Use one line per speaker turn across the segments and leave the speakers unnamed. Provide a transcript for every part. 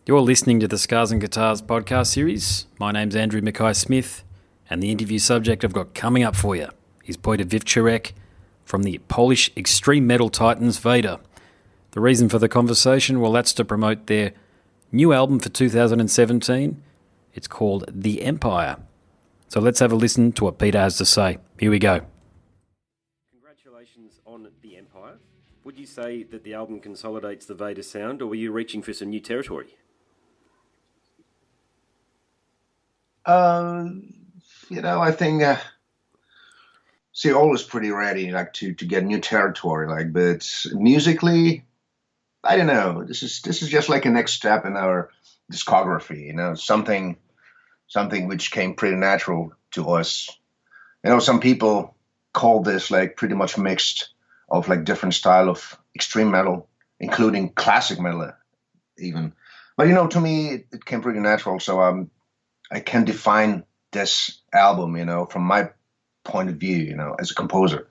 You're listening to the Scars and Guitars podcast series. My name's Andrew Mackay-Smith, and the interview subject I've got coming up for you is Piotr Wiwczarek from the Polish extreme metal titans Vader. The reason for the conversation, well, that's to promote their new album for 2017. It's called The Empire. So let's have a listen to what Peter has to say. Here we go. Congratulations on The Empire. Would you say that the album consolidates the Vader sound, or were you reaching for some new territory?
I think always pretty ready, to get new territory, but musically, I don't know. This is just like a next step in our discography, something which came pretty natural to us. Some people call this pretty much mixed of different style of extreme metal, including classic metal even. But to me, it came pretty natural. So I can define this album, from my point of view, as a composer.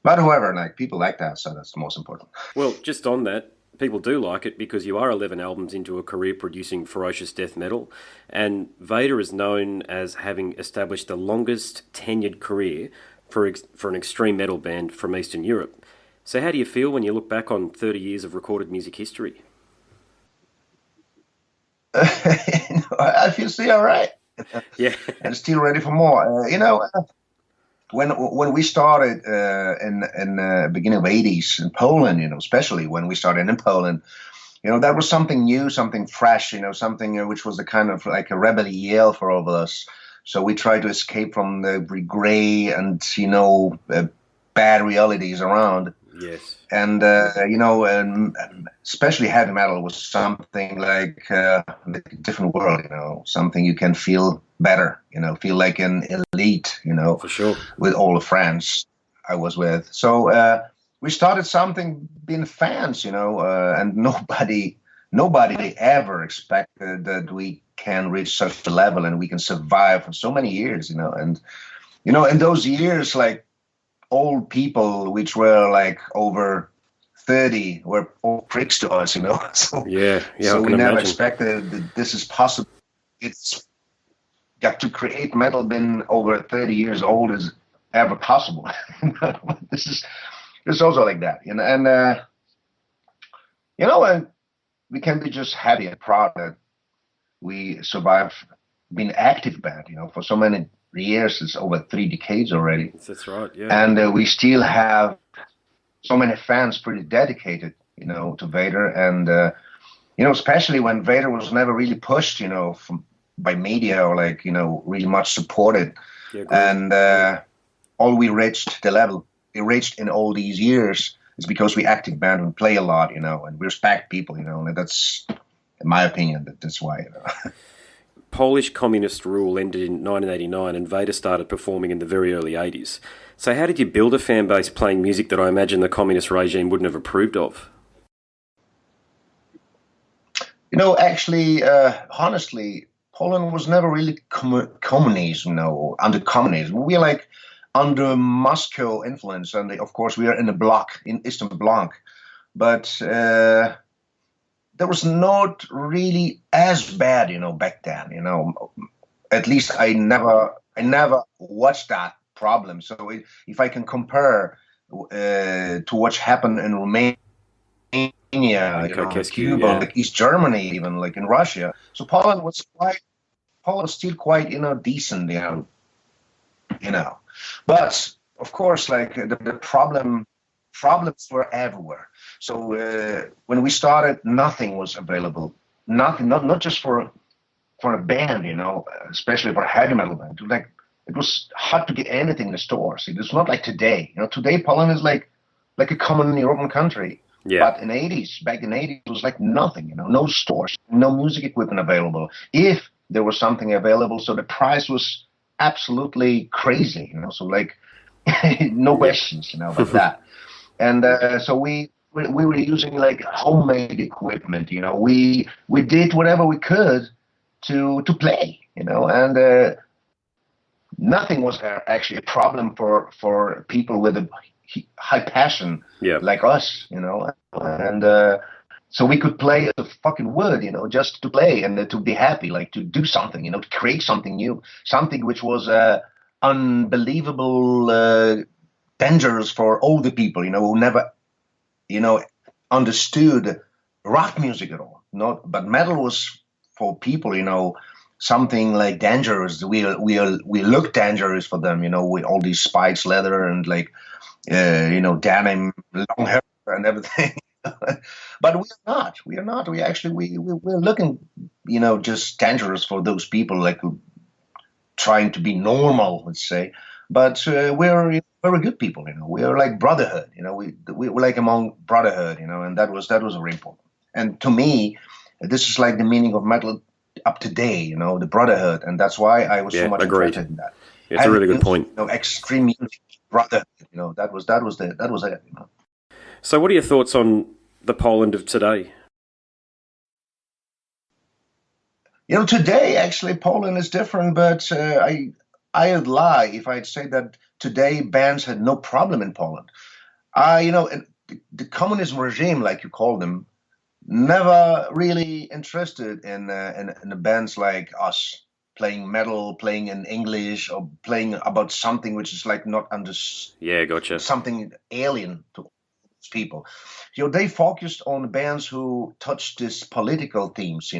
But however, people like that, so that's the most important.
Well, just on that, people do like it because you are 11 albums into a career producing ferocious death metal, and Vader is known as having established the longest tenured career for an extreme metal band from Eastern Europe. So how do you feel when you look back on 30 years of recorded music history?
I feel still all right.
Yeah.
And still ready for more. When we started in the beginning of '80s in Poland, especially when we started in Poland, that was something new, something fresh, something which was a kind of like a rebel yell for all of us. So we tried to escape from the gray and bad realities around.
Yes.
And and especially heavy metal was something like a different world, something you can feel better, feel like an elite,
For sure.
With all the friends I was with. So we started something being fans, and nobody ever expected that we can reach such a level and we can survive for so many years, and in those years, old people which were over 30 were all pricks to us, So,
so
we never expected that this is possible. It's to create metal been over 30 years old is ever possible. This is also like that, and we can be just happy and proud that we survived being active band, for so many years. It's over 3 decades already.
That's right, yeah.
And we still have so many fans pretty dedicated, to Vader. And, especially when Vader was never really pushed, by media or really much supported.
Yeah,
and all the level we reached in all these years is because we active band and play a lot, and we respect people, and that's, in my opinion, that's why,
Polish communist rule ended in 1989 and Vader started performing in the very early 80s. So how did you build a fan base playing music that I imagine the communist regime wouldn't have approved of?
Actually, honestly, Poland was never really communism, under communism. We are under Moscow influence, and of course we are in the bloc, in Eastern Bloc. But there was not really as bad, back then, At least I never watched that problem. So if I can compare to what happened in Romania, Cuba,
yeah.
East Germany, even in Russia. So Poland was still quite, decent, But of course, the problems were everywhere. So when we started, nothing was available. Nothing, not just for a band, especially for a heavy metal band. It was hard to get anything in the stores. It was not like today. Today Poland is like a common European country.
Yeah.
But back in the 80s, it was nothing. No stores, no music equipment available. If there was something available, so the price was absolutely crazy. So no questions, about that. And so we were using homemade equipment, we did whatever we could to play, and nothing was actually a problem for people with a high passion, like us, and So we could play a fucking word, just to play and to be happy, like to do something, to create something new, something which was unbelievable, dangerous for older people, who never, you know, understood rock music at all. Not, but metal was for people, something like dangerous. We look dangerous for them, with all these spikes, leather, and like, denim, long hair, and everything. But we are not. We are not. We actually we're looking, just dangerous for those people, like trying to be normal, let's say. But we're very good people. We are like brotherhood. We're like among brotherhood. And that was very important. And to me, this is like the meaning of metal up to date. The brotherhood, and that's why I was so much interested in that.
Yeah, it's a really good point.
Extreme music, brotherhood. That was it.
So, what are your thoughts on the Poland of today?
Today actually Poland is different, but I'd lie if I'd say that today bands had no problem in Poland. And the communism regime, like you call them, never really interested in the bands like us playing metal, playing in English, or playing about something which is like not under
gotcha,
something alien to people. They focused on bands who touched these political themes.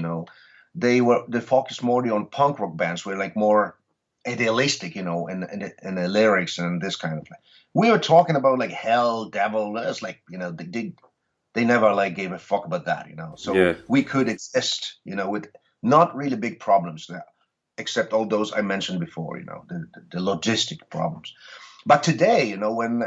They focused more on punk rock bands, were like more idealistic, in the lyrics and this kind of thing. We were talking about like hell, devil. It's like they never like gave a fuck about that, So we could exist, with not really big problems there, except all those I mentioned before, the logistic problems. But today, when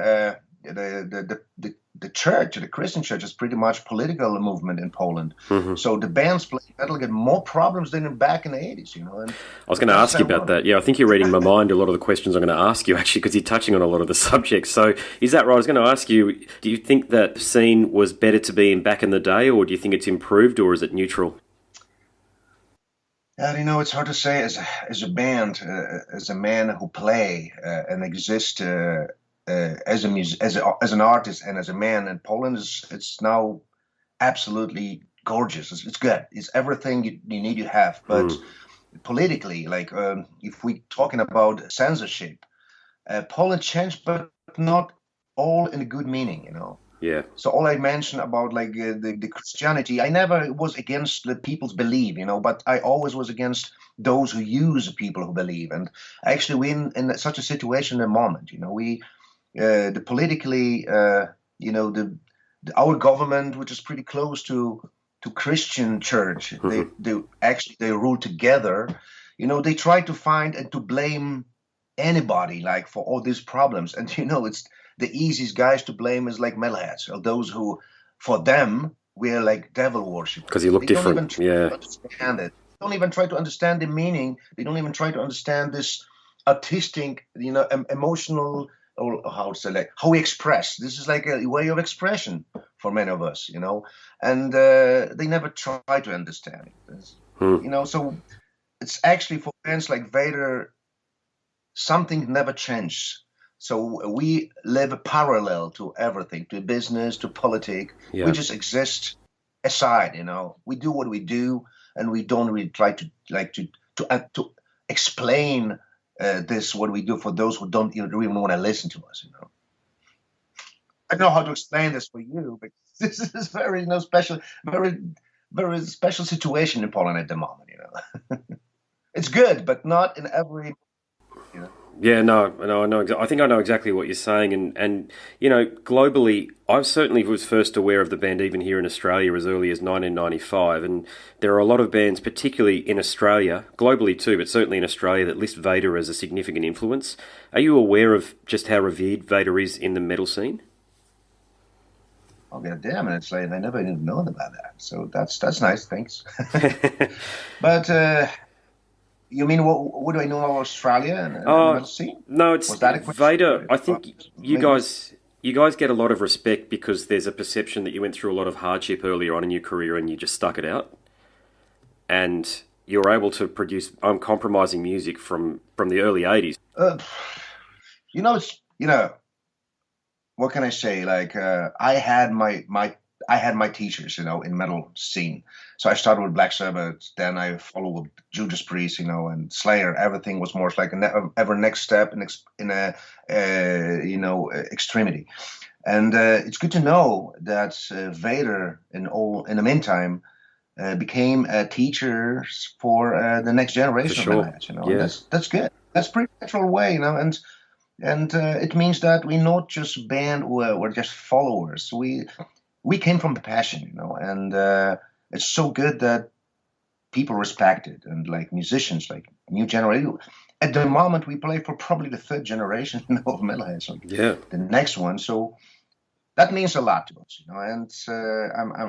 the church, the Christian church, is pretty much political movement in Poland. Mm-hmm. So the bands playing metal get more problems than back in the 80s, And
I was going to ask you about that. Yeah, I think you're reading my mind, a lot of the questions I'm going to ask you, actually, because you're touching on a lot of the subjects. So is that right? I was going to ask you, do you think that scene was better to be in back in the day, or do you think it's improved, or is it neutral?
It's hard to say as a band, as a man who play and exist as an artist and as a man in Poland. It's now absolutely gorgeous. It's good. It's everything you need to have. But politically, like if we're talking about censorship, Poland changed, but not all in a good meaning.
Yeah.
So all I mentioned about like the Christianity, I never was against the people's belief, but I always was against those who use people who believe. And actually, we're in such a situation at the moment. The politically, our government, which is pretty close to Christian church, mm-hmm. they rule together. They try to find and to blame anybody like for all these problems, and it's the easiest guys to blame is like metalheads or those who, for them, we're like devil worship
because you look different.
Don't even try to understand it. They don't even try to understand the meaning. They don't even try to understand this artistic, emotional. Or how to say, like how we express. This is like a way of expression for many of us, and they never try to understand it. So it's actually for bands like Vader, something never changed. So we live parallel to everything, to business, to politics. Yeah. We just exist aside, We do what we do, and we don't really try to explain. This what we do for those who don't even want to listen to us. I don't know how to explain this for you, but this is very special, very very special situation in Poland at the moment. It's good, but not in every.
Yeah, no, I know. I think I know exactly what you're saying, and globally, I certainly was first aware of the band even here in Australia as early as 1995, and there are a lot of bands, particularly in Australia, globally too, but certainly in Australia, that list Vader as a significant influence. Are you aware of just how revered Vader is in the metal scene?
Oh, God damn it! It's like I never even known about that. So that's nice. Thanks. But. You mean what do I know about Australia and the metal scene?
No, it's Vader. I think you guys get a lot of respect because there's a perception that you went through a lot of hardship earlier on in your career and you just stuck it out, and you're able to produce uncompromising music from the early '80s.
What can I say? Like I had I had my teachers, in metal scene. So I started with Black Sabbath, then I followed with Judas Priest, and Slayer. Everything was more like ever next step in a extremity. And it's good to know that Vader, in the meantime, became teachers for the next generation of metalheads. And that's good. That's a pretty natural way, and it means that we're not just band, we're just followers. We came from passion, and it's so good that people respect it, and like musicians, like new generation. At the moment, we play for probably the third generation of metalheads, the next one. So that means a lot to us, and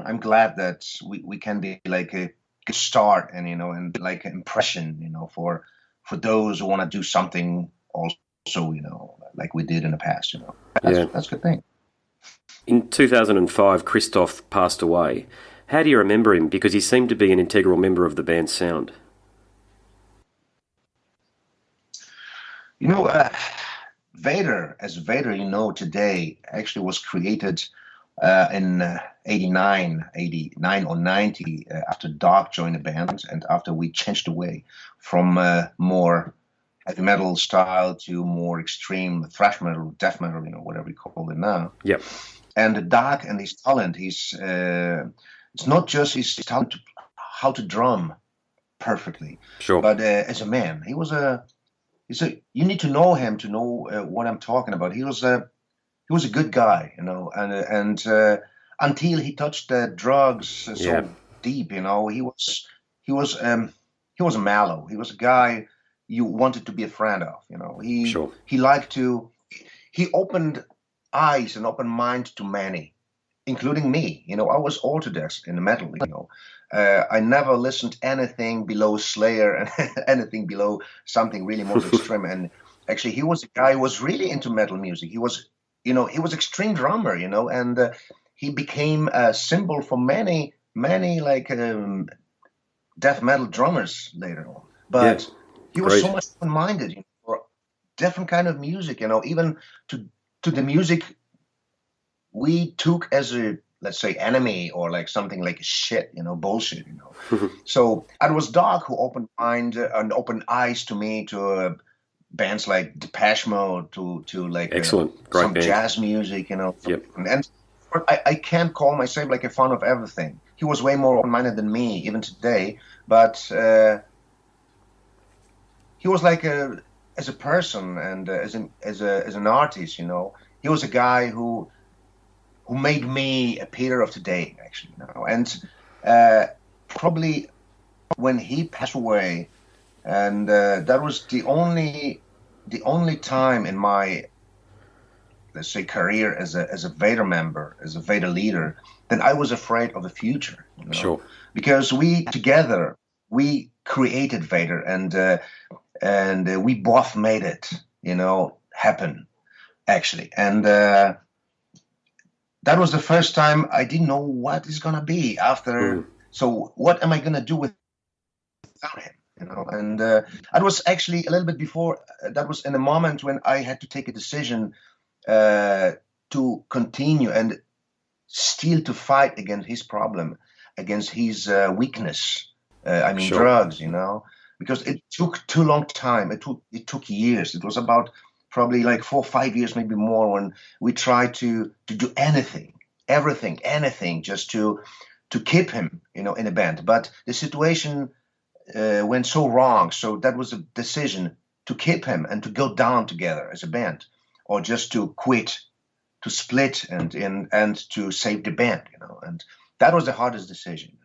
I'm glad that we can be like a good start and and like an impression, for those who want to do something also, like we did in the past, That's a good thing.
In 2005, Christoph passed away. How do you remember him? Because he seemed to be an integral member of the band's sound.
Vader, today actually was created in 89 or 90 after Doc joined the band and after we changed away from more heavy metal style to more extreme thrash metal, death metal, whatever we call it now.
Yep.
And Doc and his talent, it's not just his talent how to drum perfectly,
sure,
but as a man, you need to know him to know what I'm talking about. He was a good guy, and until he touched the drugs so deep, he was mellow. He was a guy you wanted to be a friend of, He opened eyes and open mind to many, including me. I was orthodox in the metal. I never listened anything below Slayer and anything below something really more extreme. And actually, he was a guy who was really into metal music. He was extreme drummer, and he became a symbol for many like death metal drummers later on. But he was so much open-minded, for different kind of music, even to the music we took as a, let's say, enemy or like something like shit, bullshit, So it was Doc who opened mind and opened eyes to me to bands like Depeche Mode, to like
excellent, great
some
band.
Jazz music,
Yep.
And I can't call myself like a fan of everything. He was way more open-minded than me, even today. But he was like as a person and as an artist, he was a guy who made me a Peter of today, actually, And probably when he passed away, and that was the only time in my, let's say, career as a Vader member, as a Vader leader, that I was afraid of the future.
Sure.
Because we created Vader, and we both made it, happen, actually. And that was the first time I didn't know what is gonna be after. So what am I gonna do without him? And it was actually a little bit before. That was in a moment when I had to take a decision to continue and still to fight against his problem, against his weakness.
Sure.
Drugs. Because it took too long time. It took years. It was about probably like 4 or 5 years, maybe more, when we tried to do anything, just to keep him, in a band. But the situation went so wrong. So that was a decision to keep him and to go down together as a band, or just to quit, to split and to save the band, And that was the hardest decision,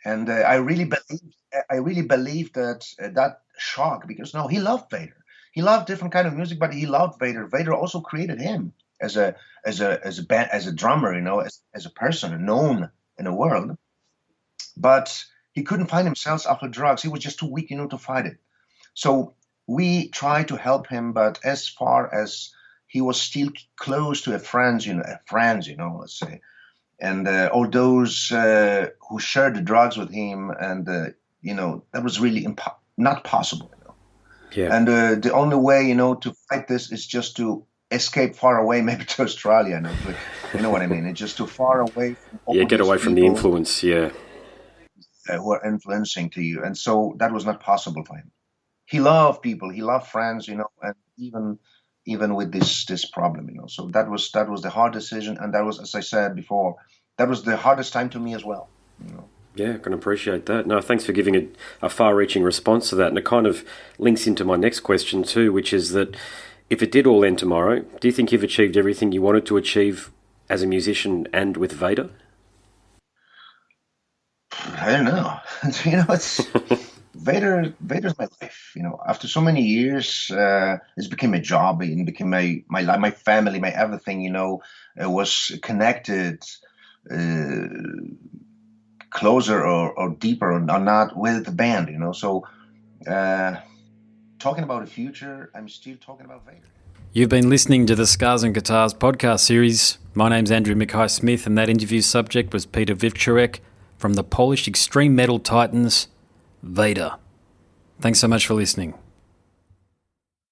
And I really believe that that shock, because he loved Vader. He loved different kind of music, but he loved Vader. Vader also created him as a band, as a drummer, as a person known in the world. But he couldn't find himself after drugs. He was just too weak, to fight it. So we tried to help him, but as far as he was still close to friends, let's say, and all those who shared the drugs with him, and that was really not possible.
Yeah.
And the only way, to fight this is just to escape far away, maybe to Australia, You know what I mean? It's just too far away from all
Yeah, get
these
away from the
people
influence. Yeah.
who are influencing to you. And so that was not possible for him. He loved people, he loved friends, and even with this problem. So that was the hard decision, and that was, as I said before, that was the hardest time to me as well.
Yeah, I can appreciate that. No, thanks for giving a far-reaching response to that. And it kind of links into my next question too, which is that if it did all end tomorrow, do you think you've achieved everything you wanted to achieve as a musician and with Vader?
I don't know. It's Vader's my life. After so many years, it's became a job. It became my life, my family, my everything. It was connected uh, closer or deeper or not with the band. So uh, talking about the future, I'm still talking about Vader.
You've been listening to the Scars and Guitars podcast series. My name's Andrew Mackay-Smith, and that interview subject was Piotr Wiwczarek from the Polish extreme metal titans, Vader. Thanks so much for listening.